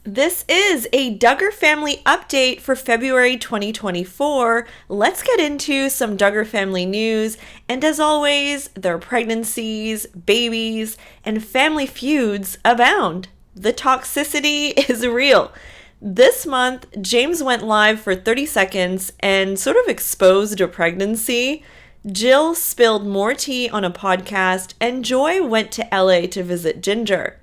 This is a Duggar family update for February 2024. Let's get into some Duggar family news. And as always, their pregnancies, babies, and family feuds abound. The toxicity is real. This month, James went live for 30 seconds and sort of exposed a pregnancy. Jill spilled more tea on a podcast, and Joy went to LA to visit Jinger.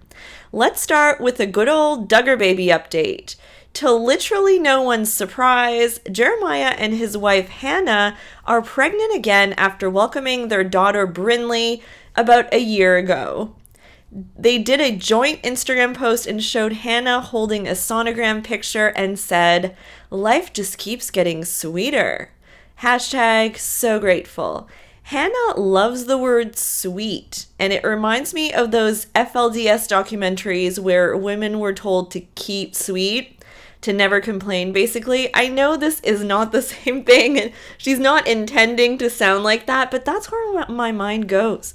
Let's start with a good old Duggar baby update. To literally no one's surprise, Jeremiah and his wife Hannah are pregnant again after welcoming their daughter Brinley about a year ago. They did a joint Instagram post and showed Hannah holding a sonogram picture and said, "Life just keeps getting sweeter." Hashtag so grateful. Hannah loves the word sweet, and it reminds me of those FLDS documentaries where women were told to keep sweet, to never complain, basically. I know this is not the same thing, and she's not intending to sound like that, but that's where my mind goes.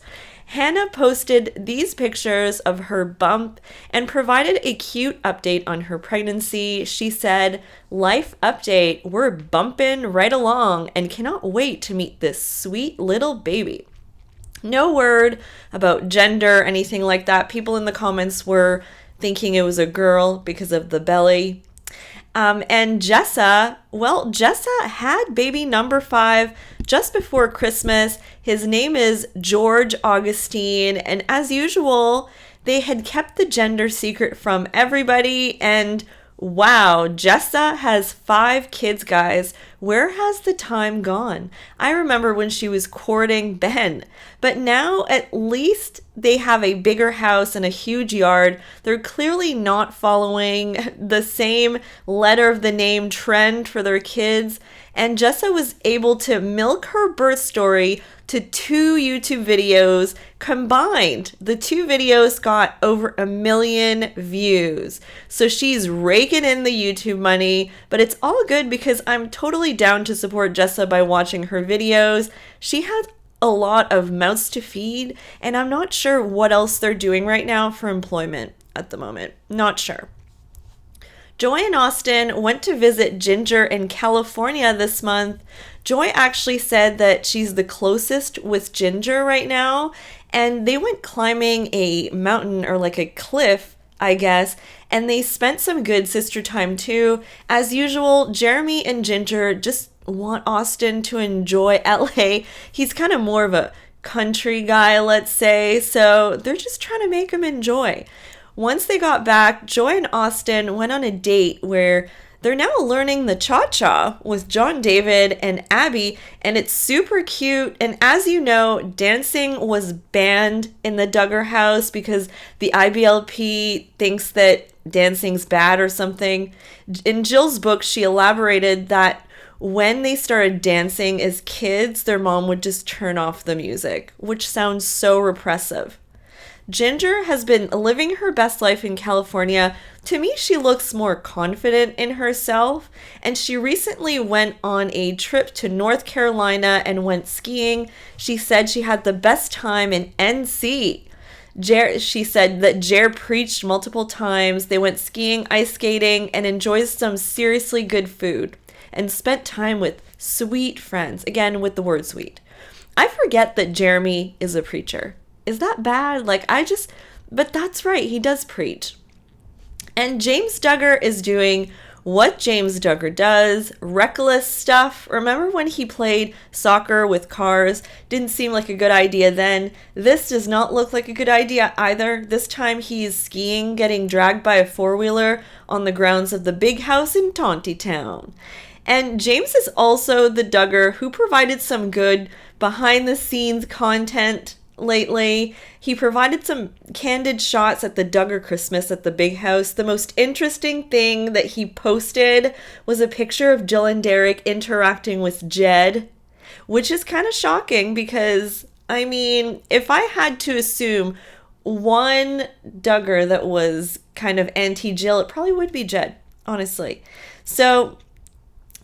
Hannah posted these pictures of her bump and provided a cute update on her pregnancy. She said, "Life update, we're bumping right along and cannot wait to meet this sweet little baby." No word about gender, anything like that. People in the comments were thinking it was a girl because of the belly. And Jessa had baby number 5 just before Christmas. His name is George Augustine, and as usual, they had kept the gender secret from everybody, and wow, Jessa has 5 kids, guys. Where has the time gone? I remember when she was courting Ben, but now at least they have a bigger house and a huge yard. They're clearly not following the same letter of the name trend for their kids, and Jessa was able to milk her birth story to 2 YouTube videos combined. The 2 videos got over 1 million views. So she's raking in the YouTube money, but it's all good because I'm totally down to support Jessa by watching her videos. She has a lot of mouths to feed, and I'm not sure what else they're doing right now for employment at the moment. Not sure. Joy and Austin went to visit Jinger in California this month. Joy actually said that she's the closest with Jinger right now, and they went climbing a mountain or like a cliff, I guess, and they spent some good sister time too. As usual, Jeremy and Jinger just want Austin to enjoy LA. He's kind of more of a country guy, let's say, so they're just trying to make him enjoy. Once they got back, Joy and Austin went on a date where they're now learning the cha-cha with John David and Abby, and it's super cute. And as you know, dancing was banned in the Duggar house because the IBLP thinks that dancing's bad or something. In Jill's book, she elaborated that when they started dancing as kids, their mom would just turn off the music, which sounds so repressive. Jinger has been living her best life in California. To me, she looks more confident in herself, and she recently went on a trip to North Carolina and went skiing. She said she had the best time in NC. She said that Jer preached multiple times. They went skiing, ice skating, and enjoyed some seriously good food, and spent time with sweet friends. Again, with the word sweet. I forget that Jeremy is a preacher. Is that bad? But that's right, he does preach. And James Duggar is doing what James Duggar does, reckless stuff. Remember when he played soccer with cars? Didn't seem like a good idea then. This does not look like a good idea either. This time he's skiing, getting dragged by a four-wheeler on the grounds of the big house in Tontitown. And James is also the Duggar who provided some good behind-the-scenes content lately. He provided some candid shots at the Duggar Christmas at the big house. The most interesting thing that he posted was a picture of Jill and Derek interacting with Jed, which is kind of shocking because, I mean, if I had to assume one Duggar that was kind of anti-Jill, it probably would be Jed, honestly. So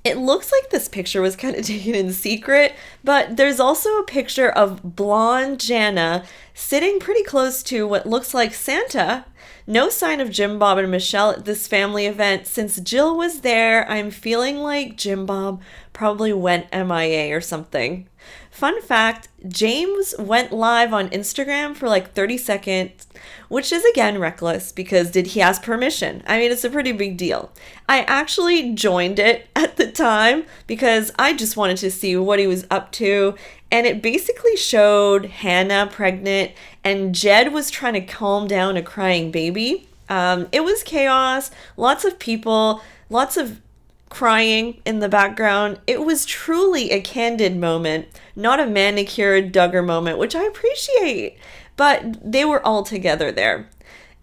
It looks like this picture was kind of taken in secret, but there's also a picture of blonde Jana sitting pretty close to what looks like Santa. No sign of Jim Bob and Michelle at this family event. Since Jill was there, I'm feeling like Jim Bob probably went MIA or something. Fun fact, James went live on Instagram for like 30 seconds, which is again reckless because did he ask permission? I mean, it's a pretty big deal. I actually joined it at the time because I just wanted to see what he was up to. And it basically showed Hannah pregnant and Jed was trying to calm down a crying baby. It was chaos, lots of people, lots of crying in the background. It was truly a candid moment, not a manicured Duggar moment, which I appreciate. But they were all together there.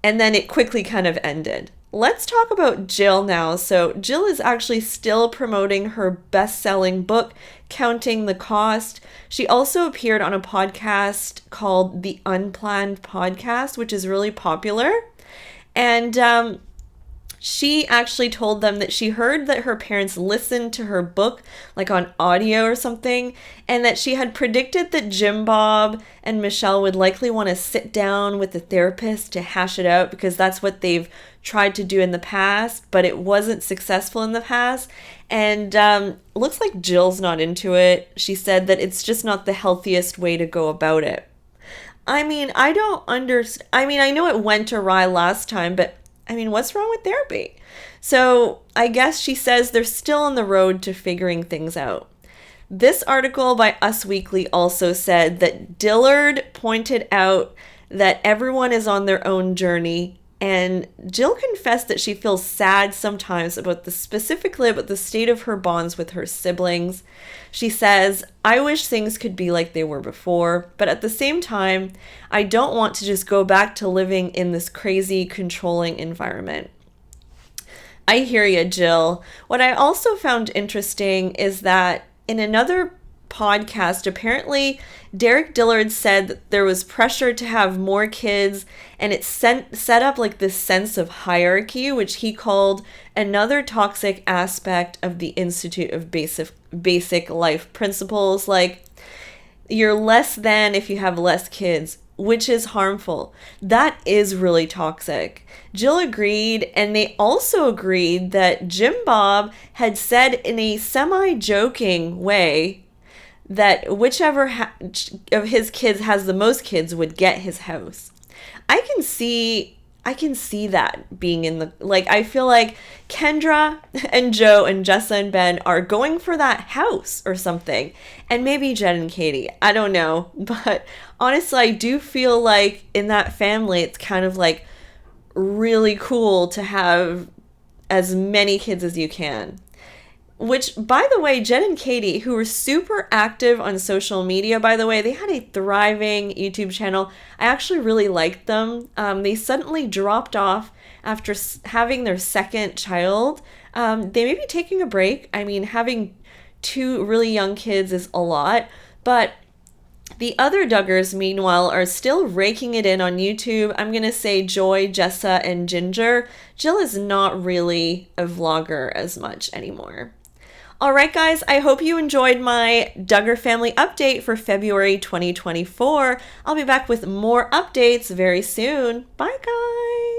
And then it quickly kind of ended. Let's talk about Jill now. So Jill is actually still promoting her best-selling book, Counting the Cost. She also appeared on a podcast called The Unplanned Podcast, which is really popular. And she actually told them that she heard that her parents listened to her book, like on audio or something, and that she had predicted that Jim Bob and Michelle would likely want to sit down with the therapist to hash it out because that's what they've tried to do in the past, but it wasn't successful in the past. And looks like Jill's not into it. She said that it's just not the healthiest way to go about it. I mean, I don't understand. I mean, I know it went awry last time, but I mean, what's wrong with therapy? So I guess she says they're still on the road to figuring things out. This article by Us Weekly also said that Dillard pointed out that everyone is on their own journey, and Jill confessed that she feels sad sometimes specifically about the state of her bonds with her siblings. She says, I wish things could be like they were before, but at the same time, I don't want to just go back to living in this crazy, controlling environment. I hear you, Jill. What I also found interesting is that in another podcast, apparently Derek Dillard said that there was pressure to have more kids, and it set up like this sense of hierarchy, which he called another toxic aspect of the Institute of Basic Life Principles. Like, you're less than if you have less kids, which is harmful. That is really toxic. Jill agreed, and they also agreed that Jim Bob had said in a semi-joking way that whichever of his kids has the most kids would get his house. I can see that being in the, like, I feel like Kendra and Joe and Jessa and Ben are going for that house or something. And maybe Jen and Katie. I don't know. But honestly, I do feel like in that family, it's kind of like really cool to have as many kids as you can. Which, by the way, Jen and Katie, who were super active on social media, by the way, they had a thriving YouTube channel. I actually really liked them. They suddenly dropped off after having their second child. They may be taking a break. I mean, having two really young kids is a lot. But the other Duggars, meanwhile, are still raking it in on YouTube. I'm going to say Joy, Jessa, and Jinger. Jill is not really a vlogger as much anymore. All right, guys, I hope you enjoyed my Duggar family update for February 2024. I'll be back with more updates very soon. Bye, guys.